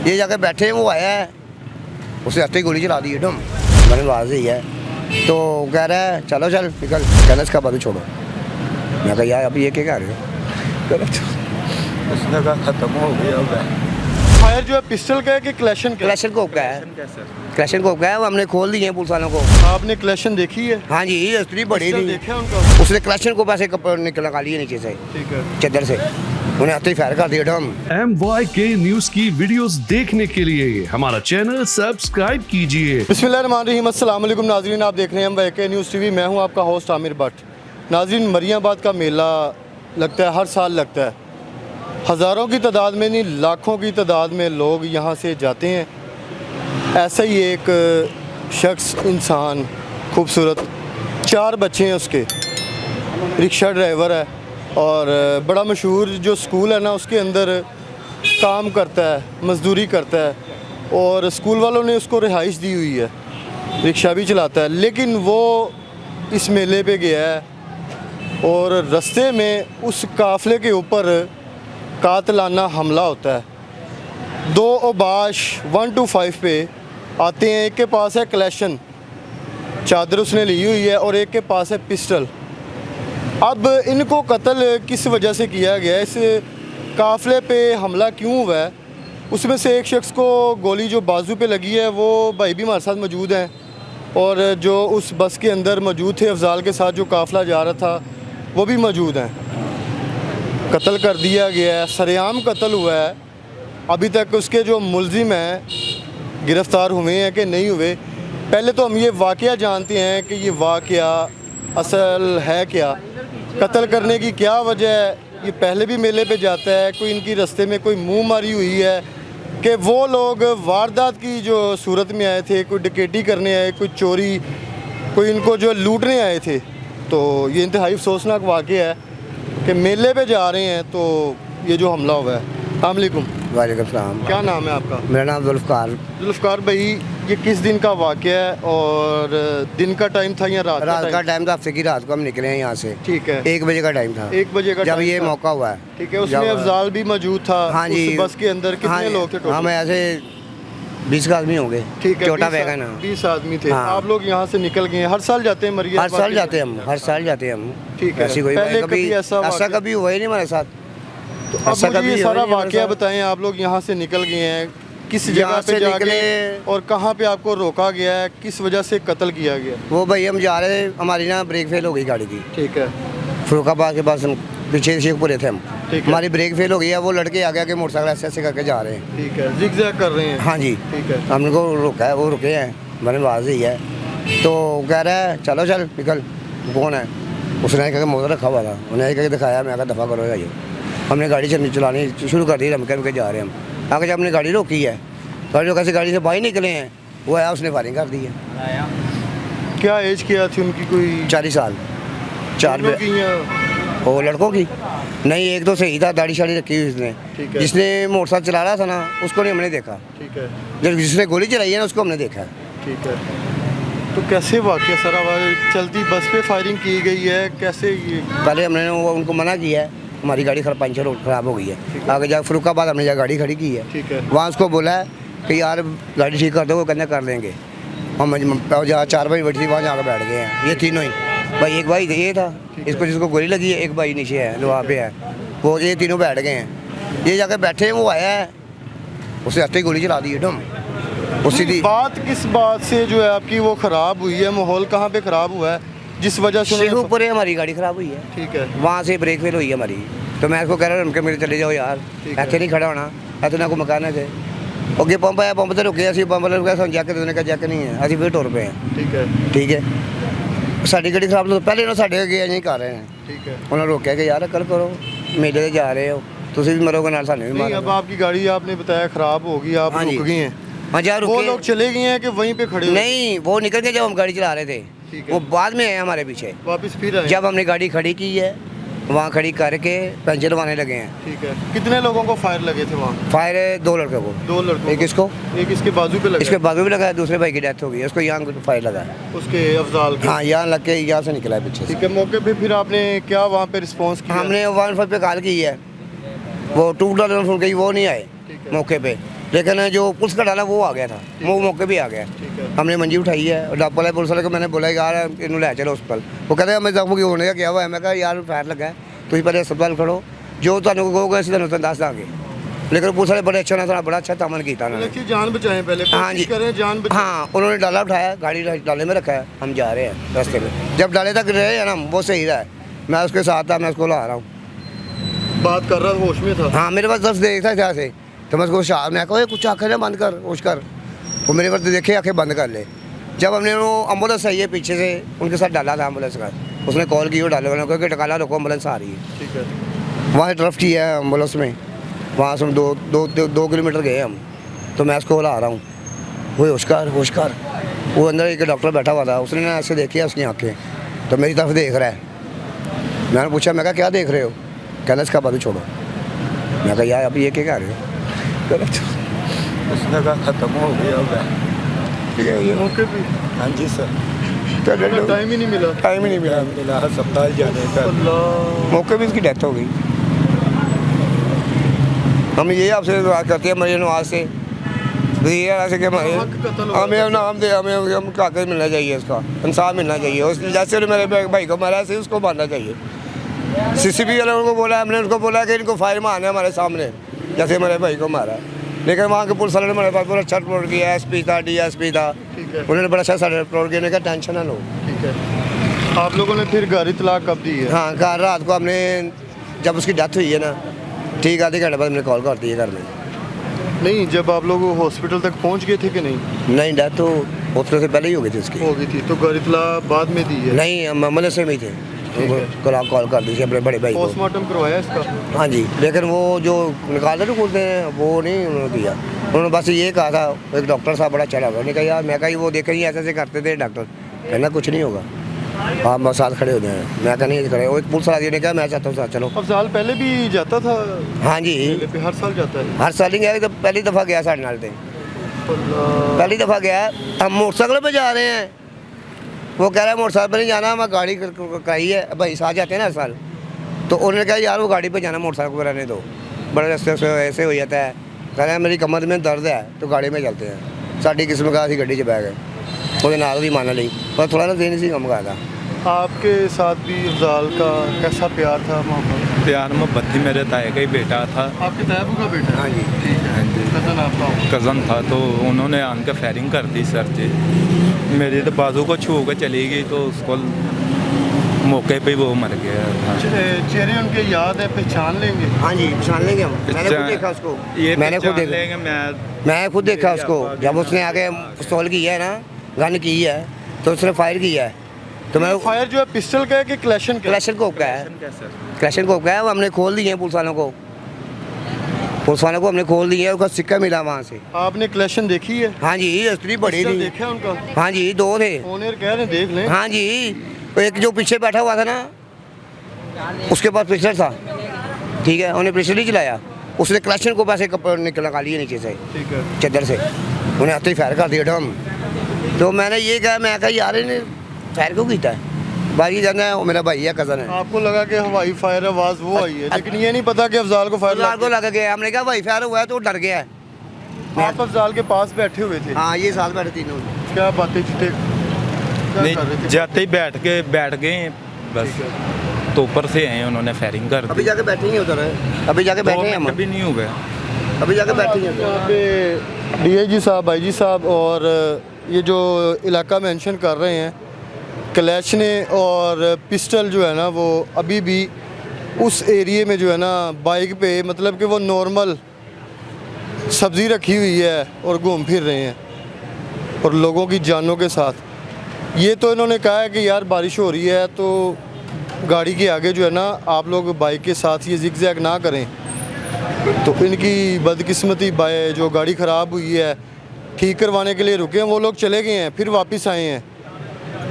ये जाके बैठे वो आया है, उसे आते ही गोली चला दी एकदम। मैंने आवाज़ दी है तो कह रहा है चलो चल निकल, कहना इसका बात छोड़ो। मैं कहा यार अभी ये क्या कह रहे हो? उसने कहा खत्म हो गया। फायर जो है पिस्टल का है कि क्लैशन का? क्लैशन कोप का है, क्लैशन कोप का है, वो हमने खोल दिए हैं पुलिस वालों को। आपने क्लैशन देखी है? हाँ जी, ये इतनी बड़ी पिस्टल थी, देखा है उनका? उसने क्लैशन कोप ऐसे निकला लिए नीचे से ठीक है। चद्दर से, उन्हें आते ही फायर कर दिया एकदम। MYK न्यूज की वीडियोस देखने के लिए हमारा चैनल सब्सक्राइब कीजिए। बिस्मिल्लाहिर्रहमानिर्रहीम, अस्सलाम वालेकुम नाज़रीन, आप देख रहे हैं MYK न्यूज़ टीवी। मैं हूं आपका होस्ट आमिर भट्ट। नाज़रीन, मरियमाबाद का मेला लगता है, हर साल लगता है। हज़ारों की तादाद में नहीं, लाखों की तादाद में लोग यहां से जाते हैं। ऐसा ही एक शख्स, इंसान खूबसूरत, 4 बच्चे हैं उसके, रिक्शा ड्राइवर है और बड़ा मशहूर जो स्कूल है ना उसके अंदर काम करता है, मज़दूरी करता है और स्कूल वालों ने उसको रिहाइश दी हुई है, रिक्शा भी चलाता है। लेकिन वो इस मेले पे गया है और रास्ते में उस काफ़िले के ऊपर कातलाना हमला होता है। 2 ओबाश 125 पे आते हैं, एक के पास है क्लैशन, चादर उसने ली हुई है, और एक के पास है पिस्टल। अब इनको कत्ल किस वजह से किया गया है, इस काफ़िले पे हमला क्यों हुआ है, उसमें से एक शख्स को गोली जो बाजू पे लगी है, वो भाई भी हमारे साथ मौजूद हैं और जो उस बस के अंदर मौजूद थे अफजाल के साथ, जो काफ़िला जा रहा था, वो भी मौजूद हैं। कत्ल कर दिया गया है, सरेआम कत्ल हुआ है। अभी तक उसके जो मुलजिम हैं गिरफ़्तार हुए हैं कि नहीं हुए। पहले तो हम ये वाक़या जानते हैं कि ये वाक़या असल है क्या, कत्ल करने की क्या वजह है। ये पहले भी मेले पे जाता है, कोई इनकी रास्ते में कोई मुंह मारी हुई है कि वो लोग वारदात की जो सूरत में आए थे, कोई डकैती करने आए, कोई चोरी, कोई इनको जो लूटने आए थे। तो ये इंतहाई अफसोसनाक वाक़या है कि मेले पे जा रहे हैं तो ये जो हमला हुआ है। अस्सलाम वालेकुम। वालेकुम सलाम। क्या नाम है आपका? मेरा नाम जुल्फ़कार। जुल्फ़कार भाई, ये किस दिन का वाक़या है और दिन का टाइम था या रात का टाइम था? हफ्ते की रात को हम निकले हैं यहाँ से। ठीक है। 1 बजे का टाइम था, 1 बजे का जब टाइम ये था। मौका हुआ है। ठीक है। उसमें अफजाल भी मौजूद था। हाँ जी। उस बस के अंदर कितने लोग थे टोटल? हम ऐसे 20 आदमी होंगे। ठीक है। छोटा वैगन है। 20 आदमी थे। हाँ। आप लोग यहाँ से निकल गए हैं? हर साल जाते हैं मरियमाबाद? हर साल जाते हैं हम, हर साल जाते हैं हम। ठीक है। ऐसी कोई पहले कभी कभी ऐसा कभी हुआ ही नहीं हमारे साथ। तो अब ऐसा मुझे कभी ये हुआ सारा नहीं हमारे वाक़या साथ। बताएं। आप लोग यहाँ से निकल गए हैं, किस यहाँ जगह से पे जाके निकले और कहाँ पे आपको रोका गया है, किस वजह से कत्ल किया गया? वो भाई हम जा रहे, हमारी ना ब्रेक फेल हो गई गाड़ी की। ठीक है। फरुखाबाद के पास, हम पीछे शेखपुरे थे हम। ठीक है। हमारी ब्रेक फेल हो गई है, वो लड़के आगे आगे मोटरसाइकिल ऐसे ऐसे करके जा रहे हैं। ठीक है। जिग-जैग कर रहे हैं? हाँ जी। ठीक है। हमने को रोका है, वो रुके हैं, मैंने आवाज़ दी है तो कह रहा है चलो चल निकल। कौन है? उसने कहा मोटर रखा हुआ था, उन्हें कहा दिखाया, मैं कहा दफ़ा करो ये। हमने गाड़ी चलानी शुरू कर दी, रमके रमके जा रहे हैं हम। आगे जब हमने गाड़ी रोकी है, गाड़ी रोका से गाड़ी से बाहर निकले हैं, वो आया, उसने फायरिंग कर दी है। क्या एज किया थी उनकी? कोई 40 साल। 4 लोग की या- वो लड़कों की नहीं, एक तो सही था, दाढ़ी शाड़ी रखी हुई उसने। ठीक है। जिसने मोटरसाइकिल चला रहा था ना, उसको नहीं हमने देखा। ठीक है। जब जिसने गोली चलाई है ना, उसको हमने देखा। ठीक है। तो कैसे वाक़या सारा चलती बस पे फायरिंग की गई है, कैसे ये? पहले हमने वो उनको मना किया है, हमारी गाड़ी पंचर ख़राब हो गई है। आगे जा फरुखाबाद हमने जा गाड़ी खड़ी की है। ठीक है। वहाँ उसको बोला है कि यार गाड़ी ठीक कर दो, वो कहने कर लेंगे। हम जहाँ 4 भाई बैठी थी वहाँ जाकर बैठ गए हैं, ये तीनों ही भाई। एक भाई ये था, इसको जिसको गोली लगी है, एक भाई नीचे है जो वहाँ पे है, वो ये तीनों बैठ गए हैं। ये जाकर बैठे, वो आया है, उसे आते ही गोली चला दी एकदम। उसी दी बात किस बात से जो है आपकी वो ख़राब हुई है? माहौल कहाँ पे ख़राब हुआ है जिस वजह से उन्होंने- ऊपर हमारी गाड़ी ख़राब हुई है, ठीक है। वहाँ से ब्रेक फेल हुई है हमारी। तो मैं इसको कह रहा हूँ मेरे चले जाओ यार, ठीक है। ऐसे नहीं खड़ा होना, ऐसे ना कोई मकान है। अगे पंप आया, पंप से रुके, असं पंप वाले रुके, जैक देने का जैक नहीं है, अभी फिर टुर पे हैं। ठीक है। ठीक है। साड़ी गड्डी खराब तो पहले साढ़े गए नहीं कर रहे हैं, ठीक है। उन्होंने रोकया कि यार कल करो, मेले से जा रहे हो, तुम भी मरोगे नाल सानू भी नहीं, अब मारोगे। आपकी गाड़ी आपने बताया ख़राब होगी, आप हाँ जी। रुक गई हैं। हाँ जी, वो रुके लोग चले गए हैं कि वहीं पे खड़े हो? नहीं, वो निकल के जब हम गाड़ी चला रहे थे, ठीक है। वो बाद में आए हमारे पीछे। वापस फिर आए? जब हमने गाड़ी खड़ी की है, वहाँ खड़ी करके पंचर लगाने लगे हैं। ठीक है। कितने लोगों को फायर लगे थे वहाँ? फायर 2 लड़कों को, 2 लड़कों एक को। इसको, एक इसके बाजू पे लगा इसके बाजू भी लगा है, दूसरे भाई की डेथ हो गई है, उसको यहाँ फायर लगा है। उसके अफजाल के। हाँ, यहाँ लग के यहाँ से निकला है पीछे से। ठीक है। मौके पे फिर आपने क्या वहाँ पे रिस्पॉन्स किया? हमने 115 पे कॉल की है, वो 2 फोन गई, वो नहीं आए ठीक है। मौके पे। लेकिन जो पुलिस का डाला वो आ गया था, वो मौके पे आ गया। हमने मंजी उठाई है और डॉक्टर वाले पुलिस वाले को मैंने बोला यार इन्हों ले चलो हॉस्पिटल। वो कहते हमें जख्म की होने का क्या हुआ है। मैं कहा यार फायर लगा है, तुम पहले अस्पताल खड़ो, जो तुम कहोगे असं तुम दस देंगे। लेकिन पुलिस वाले बड़े अच्छा ना, बड़ा अच्छा तामन किया उन्होंने। जान बचाएं पहले, हाँ जी, करें जान बचाएं। हाँ उन्होंने डाला उठाया, गाड़ी डाले में रखा है, हम जा रहे हैं रास्ते में। जब डाले तक रहे हैं ना वो सही रहा है, मैं उसके साथ था, मैं उसको ला रहा हूँ। बात कर रहा था, होश में था। हाँ मेरे पास 10 देख था जहाँ से, तो मैं उसको मैं कहा कुछ आँखें ना बंद कर, होश कर। वो मेरे पास देखे आँखें बंद कर ले। जब हमने वो एम्बुलेंस आई है पीछे से, उनके साथ डाला था एम्बुलेंस का, उसने कॉल की, वो डाले वाले को कि टकाला रोको एम्बुलेंस आ रही है। ठीक है, वहाँ ड्रफ किया है एम्बुलेंस में, वहाँ से हम 2 किलोमीटर गए हम। तो मैं उसको ला रहा हूँ, वो होशकार। वो अंदर एक डॉक्टर बैठा हुआ था, उसने ना ऐसे देखी है उसकी आँखें, तो मेरी तरफ देख रहा है। मैंने पूछा, मैं कहा क्या देख रहे हो? कहना इसका बात छोड़ो। मैं कहा यार अभी ये क्या कह रहे हो? उसने कहा ख़त्म हो गया वह। ये मौके पे हाँ जी सर, टाइम ही नहीं मिला। टाइम ही नहीं मिला, मिला अस्पताल जाने का। अल्लाह, मौके पे इसकी डेथ हो गई। हम ये आपसे बात करते हैं मरीज नवाज से, ये ऐसे कि हमें नाम दे, हमें कागज मिलना चाहिए, इसका इंसाफ मिलना चाहिए। उस जैसे मेरे भाई को मारा ऐसे उसको मारना चाहिए। CCP वाले उनको बोला, हमने उनको बोला कि इनको फायर मारना हमारे सामने, जैसे मेरे भाई को मारा। लेकिन वहाँ के पुलिस वाले ने हमारे पास पूरा अच्छा रिपोर्ट किया, SP था, DSP था, उन्होंने बड़ा अच्छा रिपोर्ट किया, उन्होंने कहा टेंशन ना लो। ठीक है। आप लोगों ने फिर गाड़ी तलाक कब दी है? हाँ कल रात को हमने, जब उसकी डेथ हुई है ना, ठीक आधे घंटे बाद हमने कॉल कर दी है घर में। नहीं, जब आप लोग हॉस्पिटल तक पहुंच गए थे कि नहीं? नहीं, डेथ तो हॉस्पिटल से पहले ही हो गई थी उसकी। हो गई थी, तो गाड़ी तलाक बाद में दी है? नहीं, हम मदरसे में ही थे, कॉल कर दी थी अपने बड़े भाई को। पोस्टमार्टम करवाया इसका? हाँ जी, लेकिन वो जो निकालते ना बोलते हैं वो नहीं उन्होंने किया। उन्होंने बस ये कहा था, एक डॉक्टर साहब बड़ा चला हुआ, उन्होंने कहा यार, मैं कहा वो देखे ही ऐसे करते थे डॉक्टर, कहना कुछ नहीं होगा, आप मेरे साथ खड़े हो जाए। मैं कहा नहीं खड़े। वो एक पुलिस वाले ने कहा मैं चाहता हूँ साथ चलो। अफजाल पहले भी जाता था? हाँ जी, पे हर साल जाता है? हर साल ही गया, तो पहली दफ़ा गया साढ़े नाल थे, पहली दफ़ा गया। हम मोटरसाइकिल पे जा रहे हैं, वो कह रहा है मोटरसाइकिल पर नहीं जाना, मैं गाड़ी कराई है, भाई साथ जाते हैं ना हर साल। तो उन्होंने कहा यार वो गाड़ी पे जाना, मोटरसाइकिल पर रहने दो, बड़े रास्ते से ऐसे हो जाता है। कह रहे हैं मेरी कमर में दर्द है, तो गाड़ी में चलते हैं। साड़ी किस्म का गड्डी च बह गए, वो नाल भी मान ली, पर थोड़ा ना देनी सी कम का था। आपके साथ भी अफजाल का कैसा प्यार था, मोहब्बत? प्यार मोहब्बत थी, मेरे ताए का ही बेटा था। आपके तायबू का बेटा? हाँ जी, ठीक है। हाँ जी, कज़न आपका? कज़न था, तो उन्होंने आन के फायरिंग कर दी सर जी। मेरी तो बाजू को छू के चली गई, तो उसको मौके पे ही वो मर गया था। चेहरे उनके याद है, पहचान लेंगे? हाँ जी, पहचान लेंगे हम। मैंने खुद देखा उसको, मैंने खुद देखा, मैं खुद देखा उसको। जब उसने आगे पिस्तौल की है ना, गन की है, तो उसने फायर किया है। तो मैं फायर जो है पिस्टल का है कि क्लैशन का? क्लैशन कोप का है, क्लैशन कोप का है। वो हमने खोल दिए हैं पुलिस वालों को, हमने खोल दिया है, उसका सिक्का मिला वहाँ से। आपने क्लैशन देखी है? हाँ जी, अस्त्री बड़ी पिस्टल थी। देखा है उनका? हाँ जी, 2 थे। ओनर कह रहे हैं देख लें। हाँ जी, एक जो पीछे बैठा हुआ था ना, उसके पास पिस्टल था, ठीक है, उन्हें पिस्टल ही चलाया। उसने क्लैशन को पैसे निकाल लिए नीचे से, ठीक है। चद्दर से, उन्हें आते ही फायर कर दिया डम। तो मैंने ये कहा, मैं कहा यार इन्हें फायर क्यों किया है? भाई जाना है, वो मेरा भाई है, कज़न है। आपको लगा कि हवाई फायर आवाज़ वो आई है, लेकिन ये नहीं पता कि अफजाल को फायर को लग गया। हमने कहा भाई फायर हुआ है, तो डर गया है। आप अफजाल के पास बैठे हुए थे? हाँ, ये साथ बैठे तीनों। क्या बातें छुटे? नहीं, जाते ही बैठ गए बस, तो ऊपर से आए, उन्होंने फायरिंग कर अभी दी। जाके बैठे हैं उधर, अभी जाके बैठे हैं हम, कभी नहीं हो गया, अभी जाके बैठे हैं। यहाँ पे DIG साहब, IG साहब और ये जो इलाका मेंशन कर रहे हैं, क्लैशने और पिस्टल जो है ना, वो अभी भी उस एरिए में जो है ना, बाइक पे, मतलब कि वो नॉर्मल सब्ज़ी रखी हुई है और घूम फिर रहे हैं, और लोगों की जानों के साथ। ये तो इन्होंने कहा है कि यार बारिश हो रही है, तो गाड़ी के आगे जो है ना, आप लोग बाइक के साथ ये जिग-जैग ना करें। तो इनकी बदकिस्मती, जो गाड़ी ख़राब हुई है, ठीक करवाने के लिए रुके हैं, वो लोग चले गए हैं, फिर वापस आए हैं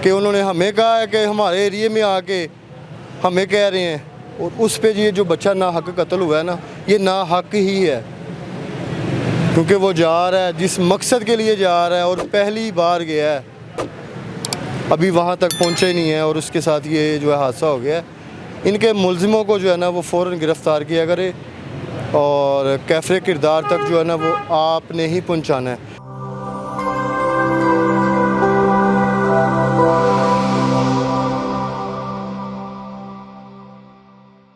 कि उन्होंने हमें कहा है कि हमारे एरिए में आके हमें कह रहे हैं, और उस पे ये जो बच्चा ना हक कत्ल हुआ है ना, ये ना हक ही है, क्योंकि वो जा रहा है जिस मकसद के लिए जा रहा है, और पहली बार गया है, अभी वहाँ तक पहुँचे नहीं है, और उसके साथ ये जो है हादसा हो गया है। इनके मुलजिमों को जो है ना, वो फ़ौरन गिरफ़्तार किया करे, और कैफे किरदार तक जो है ना वो आपने ही पहुंचाना है।